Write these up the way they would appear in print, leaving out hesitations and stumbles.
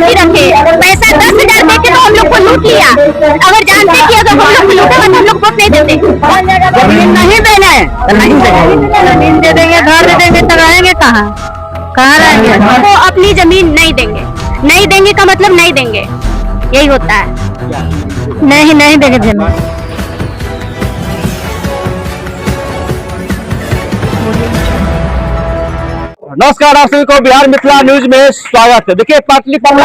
ही रखे। पैसा 10,000 दे के तो हम लोग को लूट लिया। अगर जानते कि अगर हम लोग को लूटेगा तो हम लोग वोट नहीं देते। जमीन नहीं देना है तो नहीं देंगे। जमीन दे देंगे, घर दे देंगे तो रहेंगे कहाँ रहेंगे? तो अपनी जमीन नहीं देंगे। नहीं देंगे का मतलब नहीं देंगे, यही होता है। नहीं देंगे जमीन। नमस्कार, आप सभी को बिहार मिथिला न्यूज में स्वागत है। देखिए, पाटलिपुत्र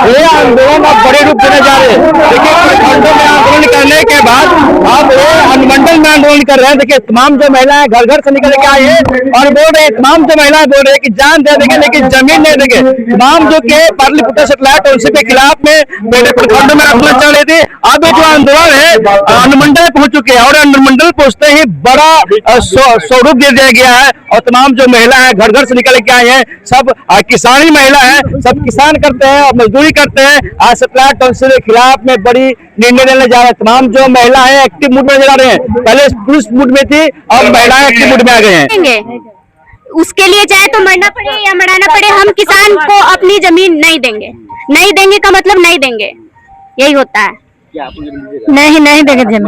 ये आंदोलन अब बड़े रूप देने जा रहे हैं। देखिए, प्रखंडों में आंदोलन करने के बाद अब वो अनुमंडल में आंदोलन कर रहे हैं। देखिए, तमाम जो महिलाएं घर घर से निकल के आए हैं और बोल रहे हैं, तमाम जो महिलाएं बोल रहे हैं कि जान दे देंगे लेकिन जमीन नहीं देंगे। तमाम जो के पाटलिपुत्र सैटेलाइट टाउनशिप के खिलाफ में पहले प्रखंडों में आंदोलन चल रहे थे। अब जो आंदोलन है अनुमंडल पहुंच चुके हैं और अनुमंडल पहुंचते ही बड़ा स्वरूप दे दिया गया है। और तमाम जो महिला है घर घर से निकल के आए हैं, सब किसानी महिला है, सब किसान करते हैं और मजदूरी करते हैं। आज सैटेलाइट टाउनशिप के खिलाफ में बड़ी निर्णय लेने जा रहे हैं। तमाम जो महिला है एक्टिव मूड में नजर आ रहे हैं। पहले पुरुष मूड में थी, अब महिलाएं एक्टिव मूड में आ गए हैं। उसके लिए चाहे तो मरना पड़े या मराना पड़े, हम किसान को अपनी जमीन नहीं देंगे। नहीं देंगे का मतलब नहीं देंगे, यही होता है। नहीं देंगे जमीन।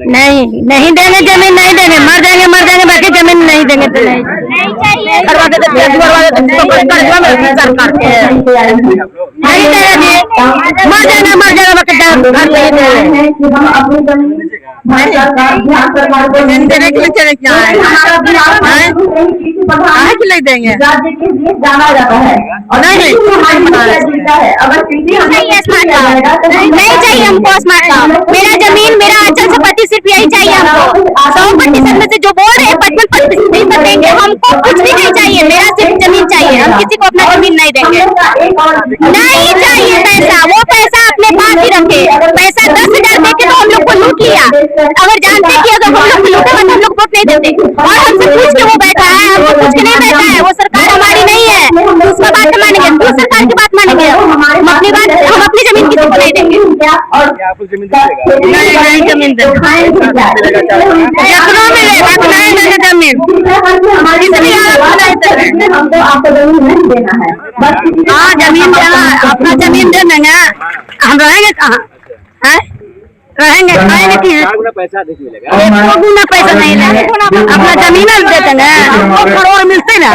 नहीं देंगे जमीन, नहीं देंगे। मर जाएंगे बाकी जमीन नहीं देंगे तो नहीं चाहिए। नहीं देंगे, मर जाएगा बाकी घर नहीं देंगे। जाना जाता है नहीं चाहिए हमको स्मार्ट कार्ड। मेरा जमीन मेरा अचल संपत्ति सिर्फ यही चाहिए हमको। 100% में से जो बोल रहे 55% देंगे, हमको कुछ भी नहीं चाहिए। मेरा सिर्फ जमीन चाहिए, हम किसी को अपना जमीन नहीं देंगे। नहीं चाहिए पैसा, वो पैसा अपने पास ही रखे। पैसा 10,000 दे के तो हम लोग को लूट लिया। अगर जानते कि अगर हम लोग को लूटेगा तो हम लोग वोट नहीं देते। और हमसे पूछ के वो बैठा है, हमको पूछ के नहीं बैठा है। वो सरकार हमारी नहीं है, उसका बात मानेंगे, दूसरी सरकार की बात मानेंगे। हम अपनी बात, हम अपनी जमीन किसी को नहीं देंगे। नहीं जमीन देंगे। हाँ, जमीन देना, अपना जमीन दे देंगे। हम रहेंगे कहाँ? रहेंगे खाएंगे कि पैसा मिलेगा, पैसा नहीं लेंगे। अपना जमीन दे देंगे, करोड़ मिलते ना।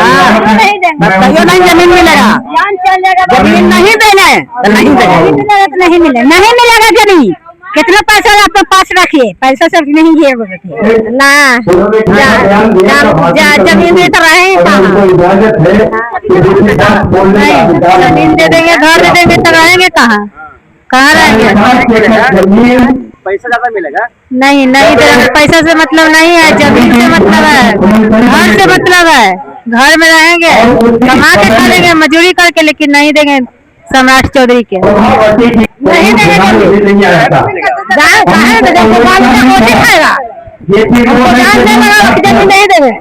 नहीं जमीन मिलेगा, जमीन नहीं देंगे तो नहीं देंगे। नहीं मिलेगा जमीन। कितना पैसा आपके पास रखिए, पैसा सिर्फ नहीं है ना। जमीन दे तो रहे जमीन दे देंगे, घर दे देंगे तो रहेंगे कहाँ रहेंगे? पैसा ज्यादा मिलेगा। नहीं देंगे। पैसा से मतलब नहीं है, जमीन से मतलब है, घर से मतलब है। घर में रहेंगे, कमा के खा लेंगे, मजदूरी करके, लेकिन नहीं देंगे सम्राट चौधरी के। नहीं देंगे खाएगा, जमीन नहीं देंगे।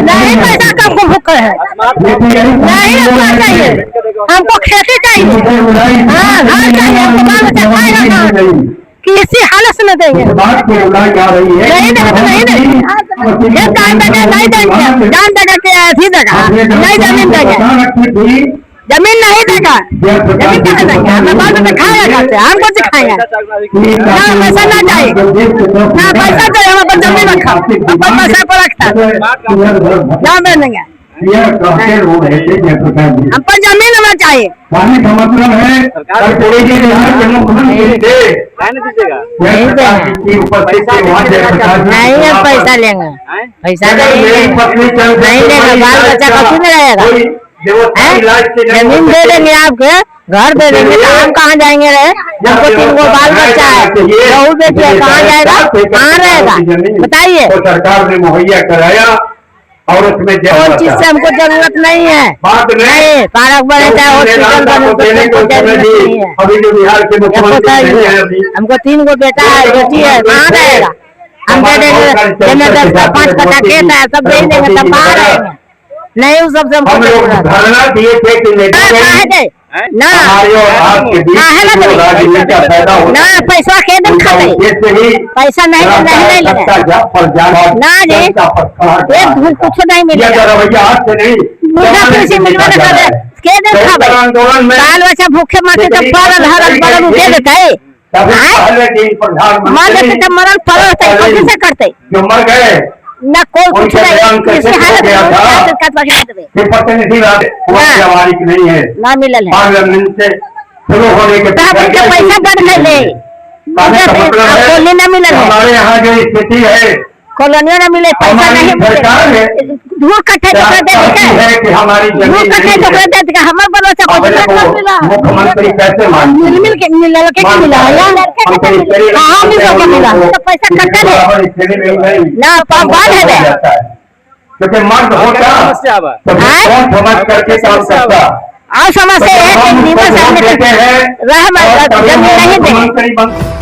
नहीं पैसा कब भूख है, नहीं हमको चाहिए, हमको खेती चाहिए। हाँ, घर चाहिए हमको, बाल बच्चा खाएगा किसी हालत में देंगे। नहीं देंगे तो नहीं देंगे। जान देंगे नहीं देंगे, जान देंगे कि ऐसी देगा, नहीं जमीन देंगे। जमीन नहीं देगा, जमीन कैसे देंगे? हमें बाल बच्चा खाएगा कैसे? हम कौन से खाएंगे? ना पैसा ना चाहिए, ना पैसा चाहिए, हम अपन जमीन रखा, अपन पैसा को रखता जान देंगे। हमको जमीन होना चाहिए। नहीं हम पैसा लेंगे, पैसा नहीं लेंगे, बाल बच्चा कभी नहीं रहेगा। जमीन दे देंगे, आपके घर दे देंगे तो हम कहाँ जाएंगे रहे? हमको 3 गो बाल बच्चा है, बहू बेटी है, कहाँ जाएगा, कहाँ रहेगा बताइए? सरकार ने मुहैया कराया और उसमें कोई चीज से हमको जरूरत नहीं है। नहीं पार्क बने चाहे हॉस्पिटल बने, अभी जो बिहार के मुख्यमंत्री हमको 3 गो बेटा है, बेटी है, कहाँ रहेगा? हम दे देंगे, 5 कट्ठा खेत है, सब दे देंगे, तब कहाँ रहेंगे? नहीं उस सबसे हमको धरना दिए थे कि ना पैसा खेदन खाते, पैसा नहीं ना जी, कुछ नहीं मिलेगा। मुर्गा कृषि मिलवा न करे के दे खाबे आंदोलन में बाल बच्चा भूखे मरते तो पालन हरल बरल दे देते पहले की मान लेते तो मरल पड़ल तो कैसे से करते जो मर गए ना कोई कुछ नहीं किसी हालत में सरकार बचा देवे ये प्रतिनिधि हमारी की नहीं है ना मिलल है पार्लियामेंट से शुरू होने के उनके पैसा बढ़ गए कॉलोनी ना मिलल है हमारे यहाँ जो स्थिति है कॉलोनियों ना मिले पैसा नहीं मिले दो कट्ठे टुकड़ा दे है कि हमारी दो कट्ठे टुकड़ा दे के हमर बलोचा को मिला मुख्यमंत्री कैसे मान मिल के मिला के मिला हां मिल के मिला तो पैसा कट्टा है ना बात है क्योंकि मर्द होता तो कौन समझ करके काम करता और समस्या है कि निवास आने रह जमीन नहीं दे